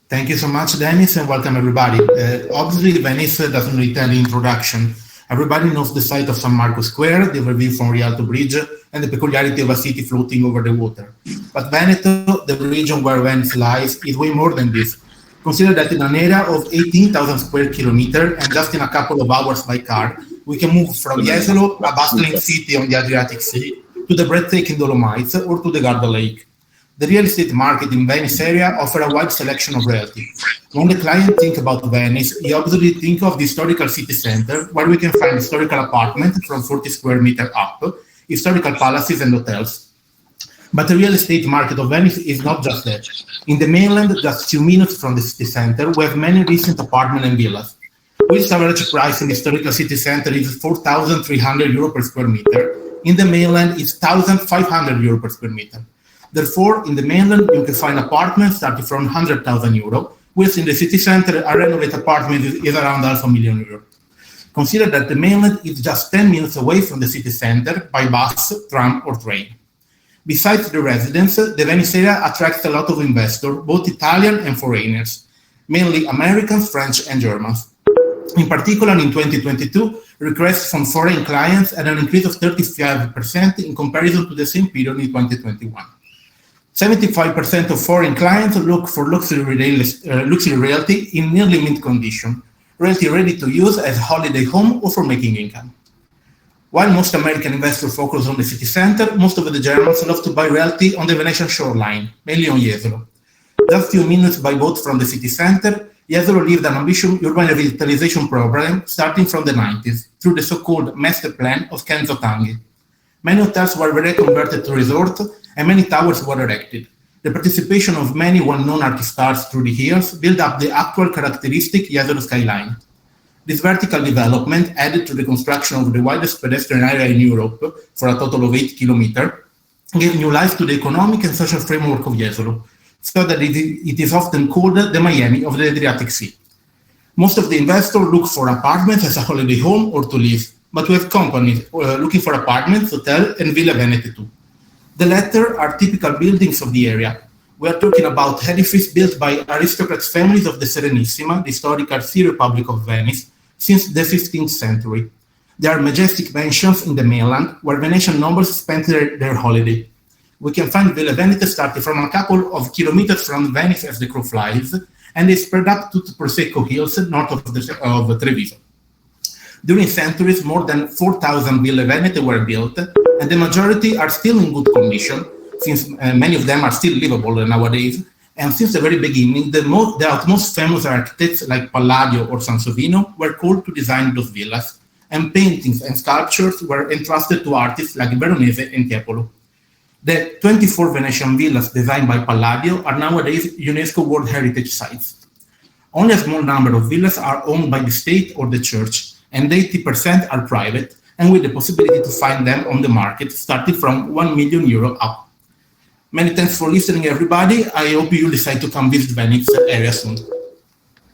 Thank you so much, Dennis, and welcome everybody. Obviously, Venice doesn't need any introduction. Everybody knows the site of San Marco Square, the overview from Rialto Bridge, and the peculiarity of a city floating over the water. But Veneto, the region where Venice lies, is way more than this. Consider that in an area of 18,000 square kilometers and just in a couple of hours by car, we can move from Jesolo, a bustling city on the Adriatic Sea, to the breathtaking Dolomites or to the Garda Lake. The real estate market in Venice area offers a wide selection of realty. When the client thinks about Venice, he obviously thinks of the historical city center, where we can find historical apartments from 40 square meters up, historical palaces and hotels. But the real estate market of Venice is not just that. In the mainland, just 2 minutes from the city center, we have many recent apartments and villas. Which average price in the historical city center is 4,300 euro per square meter. In the mainland, it's 1,500 euro per square meter. Therefore, in the mainland, you can find apartments starting from 100,000 euro, whilst in the city center, a renovated apartment is around €500,000. Consider that the mainland is just 10 minutes away from the city center by bus, tram, or train. Besides the residents, the Venice area attracts a lot of investors, both Italian and foreigners, mainly Americans, French, and Germans. In particular, in 2022, requests from foreign clients had an increase of 35% in comparison to the same period in 2021. 75% of foreign clients look for luxury realty in nearly mint condition, realty ready to use as a holiday home or for making income. While most American investors focus on the city center, most of the Germans love to buy realty on the Venetian shoreline, mainly on Jesolo. Just few minutes by boat from the city center, Jesolo lived an ambitious urban revitalization program starting from the 90s through the so-called master plan of Kenzo Tange. Many hotels were reconverted to resorts and many towers were erected. The participation of many well-known artist stars through the years built up the actual characteristic Jesolo skyline. This vertical development, added to the construction of the widest pedestrian area in Europe for a total of 8 kilometers, gave new life to the economic and social framework of Jesolo, so that it is often called the Miami of the Adriatic Sea. Most of the investors look for apartments as a holiday home or to live, but we have companies looking for apartments, hotel, and Villa Venete too. The latter are typical buildings of the area. We are talking about edifices built by aristocrats' families of the Serenissima, the historical Sea Republic of Venice, since the 15th century. There are majestic mansions in the mainland where Venetian nobles spent their holiday. We can find Villa Venete starting from a couple of kilometers from Venice as the crow flies, and they spread up to the Prosecco Hills north of Treviso. During centuries, more than 4,000 Villa Venete were built, and the majority are still in good condition, since many of them are still livable nowadays. And since the very beginning, the most famous architects like Palladio or Sansovino were called to design those villas, and paintings and sculptures were entrusted to artists like Veronese and Tiepolo. The 24 Venetian villas designed by Palladio are nowadays UNESCO World Heritage Sites. Only a small number of villas are owned by the state or the church, and 80% are private, and with the possibility to find them on the market starting from €1 million up. Many thanks for listening, everybody. I hope you decide to come visit Venice area soon.